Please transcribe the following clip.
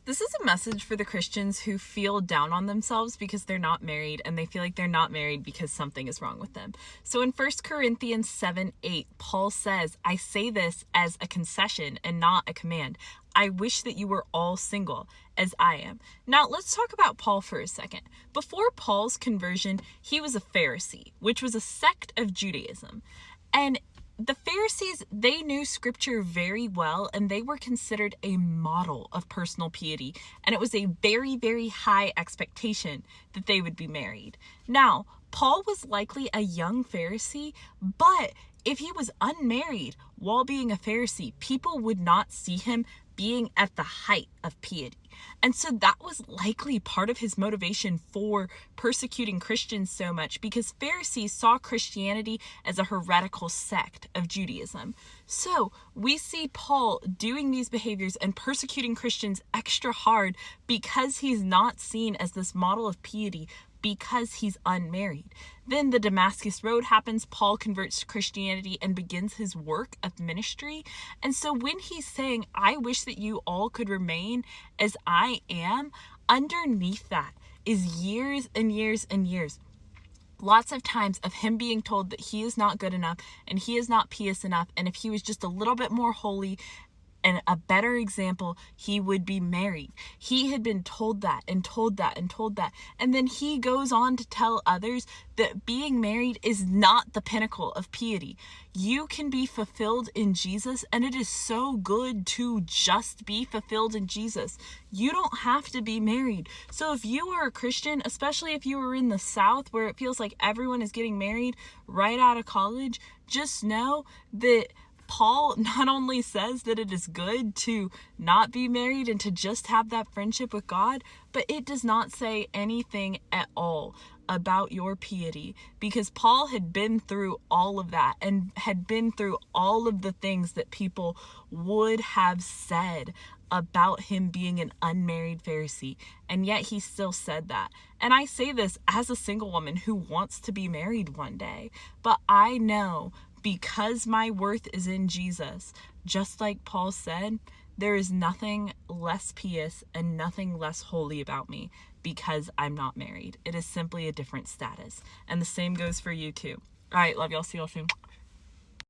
This is a message for the Christians who feel down on themselves because they're not married, and they feel like they're not married because something is wrong with them. So in 1 Corinthians 7:8, Paul says, "I say this as a concession and not a command. I wish that you were all single, as I am." Now, let's talk about Paul for a second. Before Paul's conversion, he was a Pharisee, which was a sect of Judaism. And the Pharisees, they knew scripture very well, and they were considered a model of personal piety. And it was a very, very high expectation that they would be married. Now, Paul was likely a young Pharisee, but if he was unmarried while being a Pharisee, people would not see him being at the height of piety. And so that was likely part of his motivation for persecuting Christians so much, because Pharisees saw Christianity as a heretical sect of Judaism. So we see Paul doing these behaviors and persecuting Christians extra hard because he's not seen as this model of piety, because he's unmarried. Then the Damascus Road happens. Paul converts to Christianity and begins his work of ministry. And so when he's saying, "I wish that you all could remain as I am," underneath that is years and years and years. Lots of times of him being told that he is not good enough and he is not pious enough. And if he was just a little bit more holy and a better example, he would be married. He had been told that and told that and told that. And then he goes on to tell others that being married is not the pinnacle of piety. You can be fulfilled in Jesus, and it is so good to just be fulfilled in Jesus. You don't have to be married. So if you are a Christian, especially if you were in the South where it feels like everyone is getting married right out of college, just know that Paul not only says that it is good to not be married and to just have that friendship with God, but it does not say anything at all about your piety, because Paul had been through all of that and had been through all of the things that people would have said about him being an unmarried Pharisee, and yet he still said that. And I say this as a single woman who wants to be married one day, but I know, because my worth is in Jesus, just like Paul said, there is nothing less pious and nothing less holy about me because I'm not married. It is simply a different status. And the same goes for you too. All right, love y'all. See y'all soon.